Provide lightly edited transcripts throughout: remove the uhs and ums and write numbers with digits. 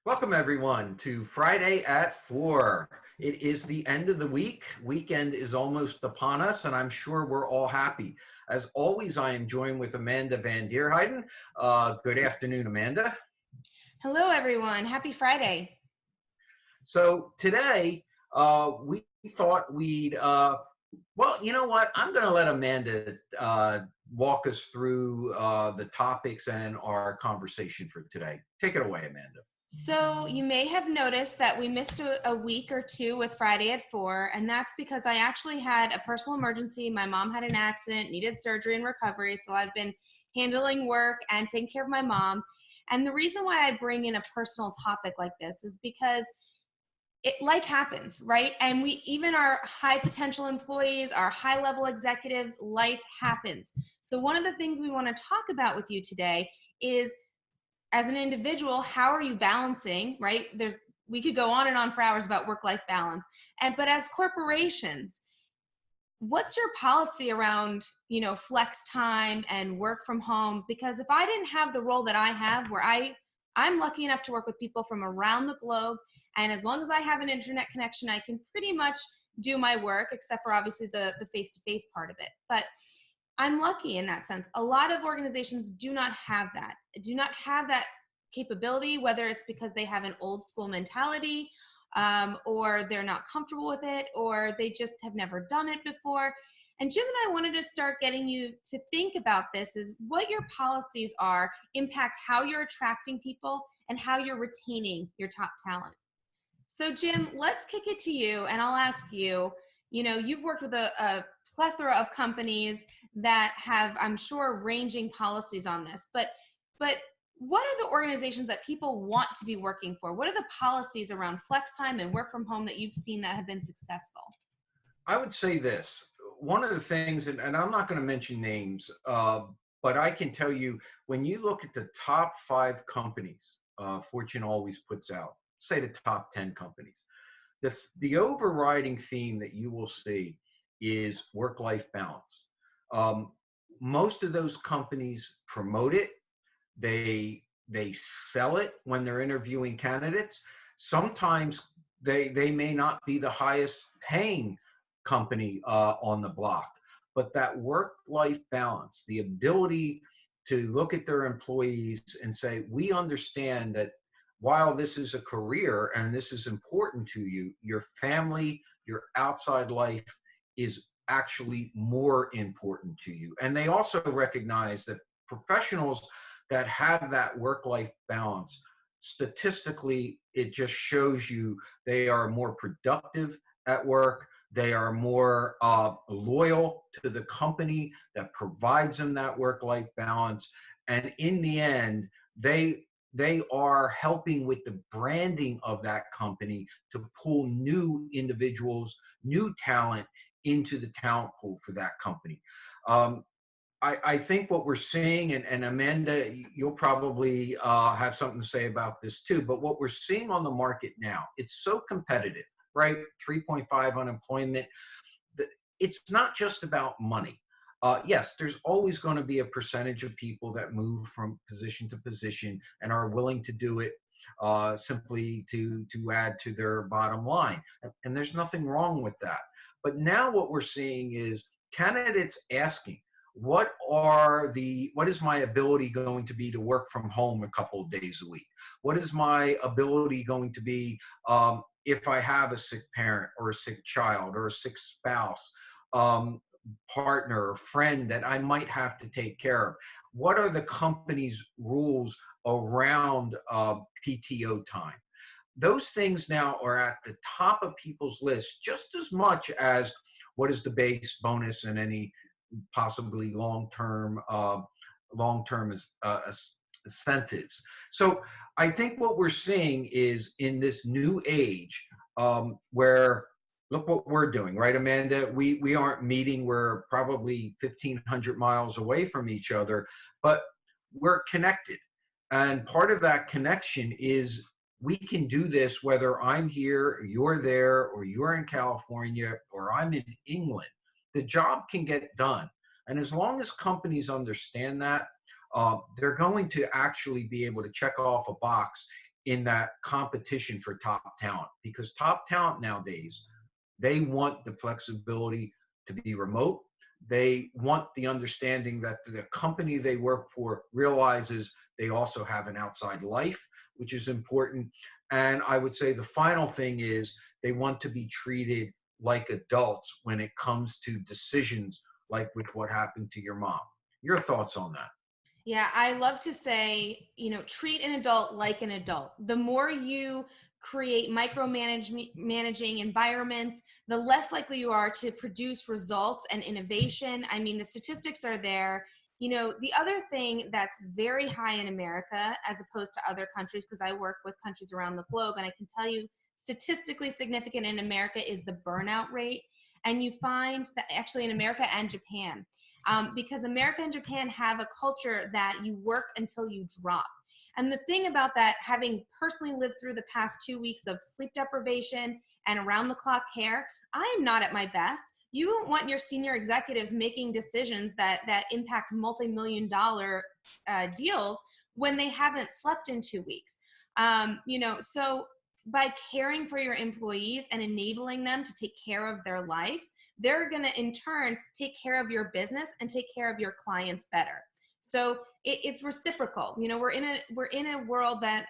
Welcome everyone to Friday at 4. It is the end of the week. Weekend is almost upon us, and I'm sure we're all happy. As always, I am joined with Amanda Van Deerheiden. Good afternoon, Amanda. Hello, everyone. Happy Friday. So today, we thought we'd, well, you know what? I'm going to let Amanda walk us through the topics and our conversation for today. Take it away, Amanda. So, you may have noticed that we missed a week or two with Friday at 4, and that's because I actually had a personal emergency. My mom had an accident, needed surgery and recovery, so I've been handling work and taking care of my mom. And the reason why I bring in a personal topic like this is because life happens, right? And we, even our high potential employees, our high level executives, life happens. So one of the things we want to talk about with you today is, as an individual, how are you balancing, right? We could go on and on for hours about work-life balance. But as corporations, what's your policy around, flex time and work from home? Because if I didn't have the role that I have, where I'm lucky enough to work with people from around the globe, and as long as I have an internet connection, I can pretty much do my work, except for obviously the face-to-face part of it. But I'm lucky in that sense. A lot of organizations do not have that capability, whether it's because they have an old school mentality, or they're not comfortable with it, or they just have never done it before. And Jim and I wanted to start getting you to think about this, is what your policies are impact how you're attracting people and how you're retaining your top talent. So Jim, let's kick it to you, and I'll ask you, you've worked with a plethora of companies that have, I'm sure, ranging policies on this, but what are the organizations that people want to be working for? What are the policies around flex time and work from home that you've seen that have been successful? I would say this. One of the things, and I'm not going to mention names, but I can tell you when you look at the top 5 companies Fortune always puts out, say the top 10 companies, the overriding theme that you will see is work-life balance. Um, Most of those companies promote it. They sell it when they're interviewing candidates. Sometimes they may not be the highest paying company on the block, but that work-life balance, the ability to look at their employees and say, we understand that while this is a career and this is important to you, your family, your outside life is actually more important to you. And they also recognize that professionals that have that work-life balance, statistically, it just shows you they are more productive at work. They are more loyal to the company that provides them that work-life balance. And in the end, they are helping with the branding of that company to pull new individuals, new talent into the talent pool for that company. Um, I think what we're seeing, and Amanda, you'll probably have something to say about this too, but what we're seeing on the market now, it's so competitive, right? 3.5 unemployment. It's not just about money. Yes, there's always going to be a percentage of people that move from position to position and are willing to do it simply to add to their bottom line. And there's nothing wrong with that. But now what we're seeing is candidates asking, what is my ability going to be to work from home a couple of days a week? What is my ability going to be if I have a sick parent or a sick child or a sick spouse, um, partner or friend that I might have to take care of? What are the company's rules around PTO time? Those things now are at the top of people's list just as much as what is the base bonus and any possibly long-term incentives. So I think what we're seeing is in this new age where look what we're doing, right, Amanda? We aren't meeting. We're probably 1,500 miles away from each other, but we're connected. And part of that connection is we can do this whether I'm here, or you're there, or you're in California, or I'm in England. The job can get done. And as long as companies understand that, they're going to actually be able to check off a box in that competition for top talent, because top talent nowadays, they want the flexibility to be remote. They want the understanding that the company they work for realizes they also have an outside life, which is important. And I would say the final thing is they want to be treated like adults when it comes to decisions like with what happened to your mom. Your thoughts on that? Yeah, I love to say, treat an adult like an adult. The more you create managing environments, the less likely you are to produce results and innovation. I mean, the statistics are there. The other thing that's very high in America as opposed to other countries, because I work with countries around the globe, and I can tell you statistically significant in America is the burnout rate. And you find that actually in America and Japan, because America and Japan have a culture that you work until you drop. And the thing about that, having personally lived through the past 2 weeks of sleep deprivation and around the clock care, I am not at my best. You don't want your senior executives making decisions that impact multi-million-dollar deals when they haven't slept in 2 weeks. So by caring for your employees and enabling them to take care of their lives, they're going to in turn take care of your business and take care of your clients better. So it's reciprocal. We're in a world that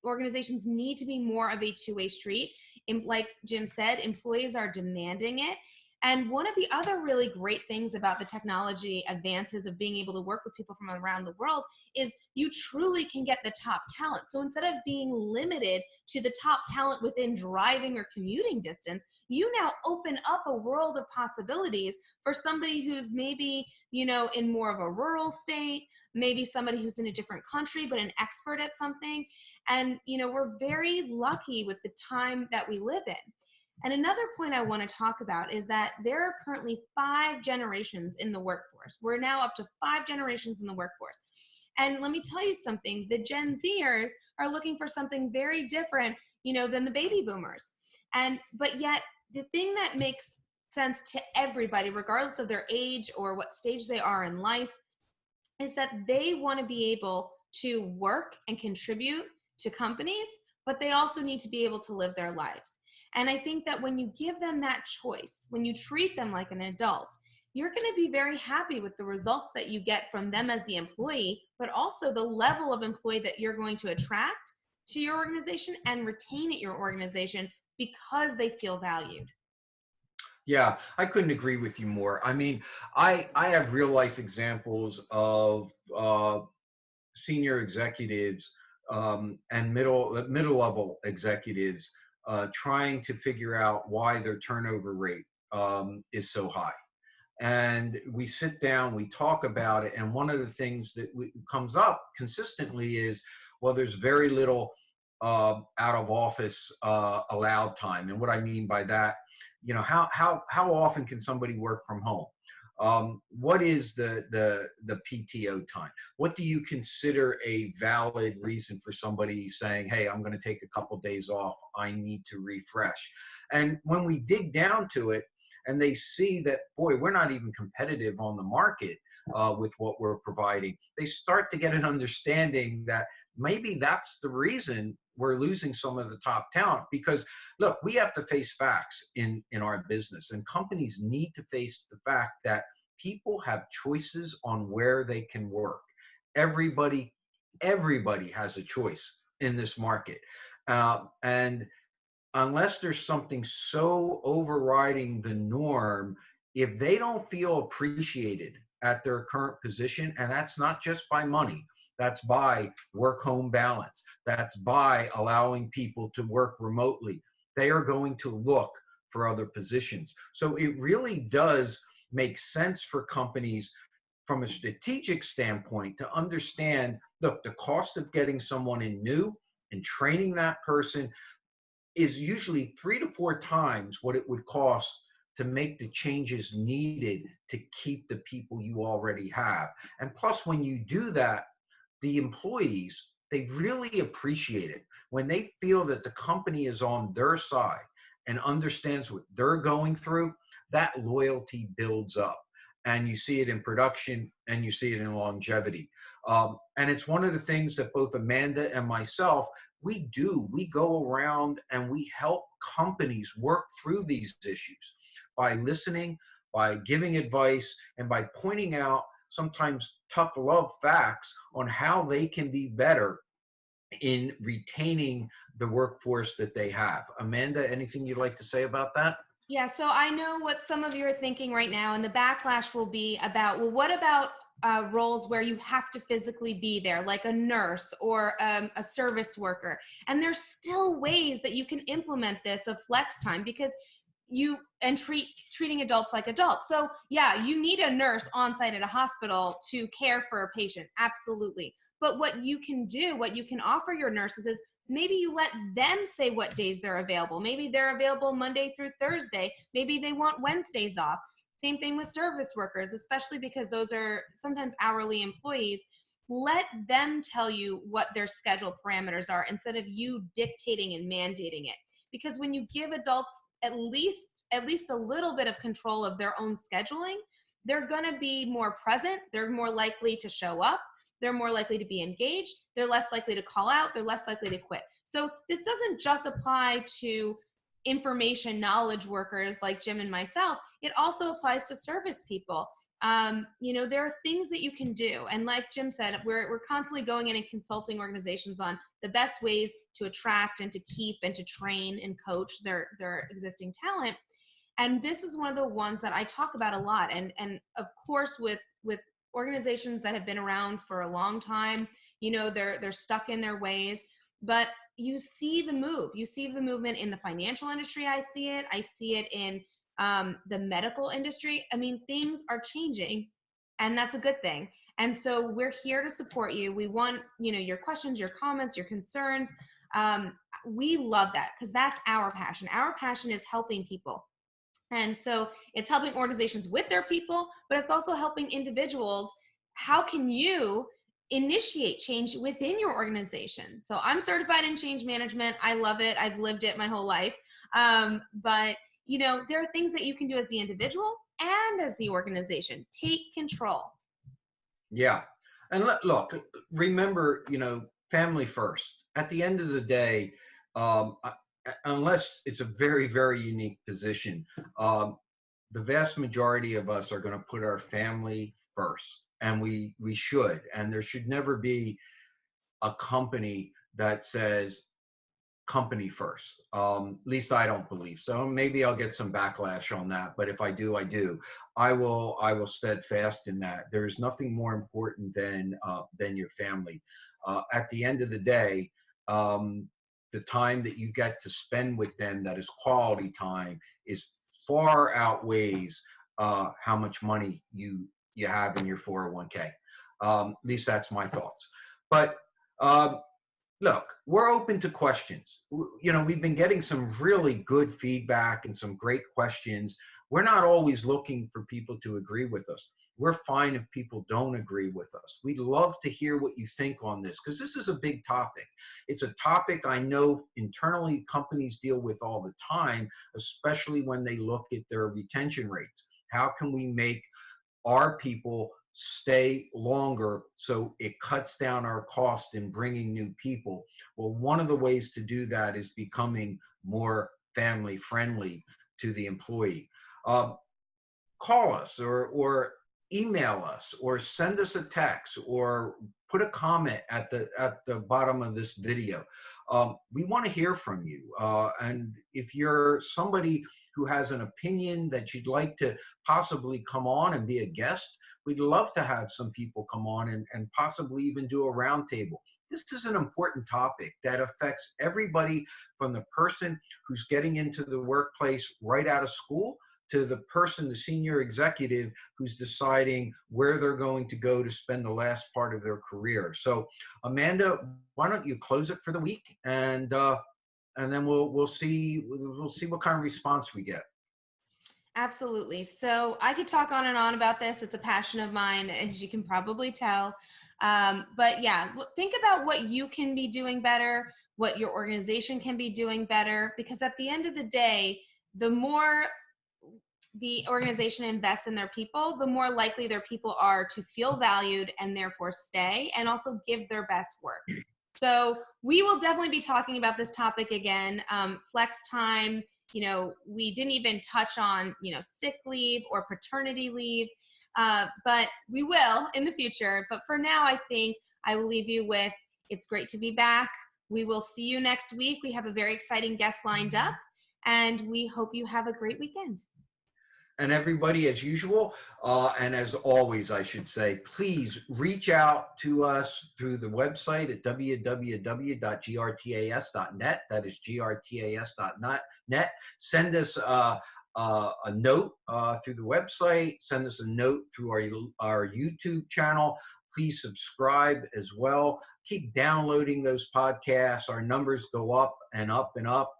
organizations need to be more of a two-way street. And like Jim said, employees are demanding it. And one of the other really great things about the technology advances of being able to work with people from around the world is you truly can get the top talent. So instead of being limited to the top talent within driving or commuting distance, you now open up a world of possibilities for somebody who's maybe, in more of a rural state, maybe somebody who's in a different country, but an expert at something. And, we're very lucky with the time that we live in. And another point I want to talk about is that there are currently 5 generations in the workforce. We're now up to 5 generations in the workforce. And let me tell you something, the Gen Zers are looking for something very different, than the baby boomers. But yet the thing that makes sense to everybody, regardless of their age or what stage they are in life, is that they want to be able to work and contribute to companies, but they also need to be able to live their lives. And I think that when you give them that choice, when you treat them like an adult, you're going to be very happy with the results that you get from them as the employee, but also the level of employee that you're going to attract to your organization and retain at your organization because they feel valued. Yeah, I couldn't agree with you more. I mean, I have real life examples of senior executives and middle level executives trying to figure out why their turnover rate is so high. And we sit down, we talk about it, and one of the things that comes up consistently is, well, there's very little out of office allowed time. And what I mean by that, how often can somebody work from home? What is the PTO time? What do you consider a valid reason for somebody saying, hey, I'm going to take a couple days off, I need to refresh? And when we dig down to it and they see that, boy, we're not even competitive on the market with what we're providing, they start to get an understanding that maybe that's the reason we're losing some of the top talent. Because look, we have to face facts in our business, and companies need to face the fact that people have choices on where they can work. Everybody has a choice in this market. And unless there's something so overriding the norm, if they don't feel appreciated at their current position, and that's not just by money, that's by work-home balance, that's by allowing people to work remotely, they are going to look for other positions. So it really does make sense for companies from a strategic standpoint to understand, look, the cost of getting someone in new and training that person is usually 3 to 4 times what it would cost to make the changes needed to keep the people you already have. And plus, when you do that, the employees, they really appreciate it. When they feel that the company is on their side and understands what they're going through, that loyalty builds up. and you see it in production, and you see it in longevity. And it's one of the things that both Amanda and myself, we do. We go around and we help companies work through these issues by listening, by giving advice, and by pointing out sometimes tough love facts on how they can be better in retaining the workforce that they have. Amanda, anything you'd like to say about that? Yeah, so I know what some of you are thinking right now, and the backlash will be about, well, what about roles where you have to physically be there, like a nurse or a service worker? And there's still ways that you can implement this of flex time, because you and treating adults like adults. So yeah, you need a nurse on site at a hospital to care for a patient, absolutely. But what you can do, what you can offer your nurses is, maybe you let them say what days they're available. Maybe they're available Monday through Thursday. Maybe they want Wednesdays off. Same thing with service workers, especially because those are sometimes hourly employees. Let them tell you what their schedule parameters are instead of you dictating and mandating it. Because when you give adults at least a little bit of control of their own scheduling, they're going to be more present, they're more likely to show up, they're more likely to be engaged, they're less likely to call out, they're less likely to quit. So this doesn't just apply to information knowledge workers like Jim and myself, it also applies to service people. There are things that you can do. And like Jim said, we're constantly going in and consulting organizations on the best ways to attract and to keep and to train and coach their existing talent. And this is one of the ones that I talk about a lot. And of course, with organizations that have been around for a long time, they're stuck in their ways. But you see the move. You see the movement in the financial industry. I see it in the medical industry. I mean, things are changing, and that's a good thing. And so we're here to support you. We want, your questions, your comments, your concerns. We love that, because that's our passion. Our passion is helping people. And so it's helping organizations with their people, but it's also helping individuals. How can you initiate change within your organization? So I'm certified in change management. I love it. I've lived it my whole life. But there are things that you can do as the individual and as the organization. Take control. Yeah. And look, remember, family first. At the end of the day, unless it's a very, very unique position, the vast majority of us are going to put our family first. And we should. And there should never be a company that says company first. At least I don't believe so. Maybe I'll get some backlash on that, but if I do, I do. I will steadfast in that. There is nothing more important than your family. At the end of the day, the time that you get to spend with them, that is quality time, is far outweighs how much money you have in your 401k. At least that's my thoughts. But look, we're open to questions. We've been getting some really good feedback and some great questions. We're not always looking for people to agree with us. We're fine if people don't agree with us. We'd love to hear what you think on this, because this is a big topic. It's a topic I know internally companies deal with all the time, especially when they look at their retention rates. How can we make our people stay longer so it cuts down our cost in bringing new people? Well, one of the ways to do that is becoming more family friendly to the employee. Call us or email us or send us a text or put a comment at the bottom of this video. We want to hear from you. And if you're somebody who has an opinion that you'd like to possibly come on and be a guest, we'd love to have some people come on and possibly even do a roundtable. This is an important topic that affects everybody, from the person who's getting into the workplace right out of school to the person, the senior executive, who's deciding where they're going to go to spend the last part of their career. So, Amanda, why don't you close it for the week, and then we'll see what kind of response we get. Absolutely. So I could talk on and on about this. It's a passion of mine, as you can probably tell. But yeah, think about what you can be doing better, what your organization can be doing better, because at the end of the day, the more the organization invests in their people, the more likely their people are to feel valued and therefore stay and also give their best work. So we will definitely be talking about this topic again. Flex time, we didn't even touch on, sick leave or paternity leave, but we will in the future. But for now, I think I will leave you with, it's great to be back. We will see you next week. We have a very exciting guest lined up, and we hope you have a great weekend. And everybody, as usual, and as always, I should say, please reach out to us through the website at www.grtas.net. That is grtas.net. Send us a note through the website. Send us a note through our YouTube channel. Please subscribe as well. Keep downloading those podcasts. Our numbers go up and up and up.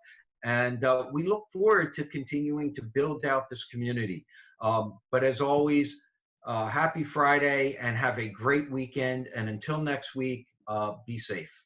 And we look forward to continuing to build out this community. But as always, happy Friday and have a great weekend. And until next week, be safe.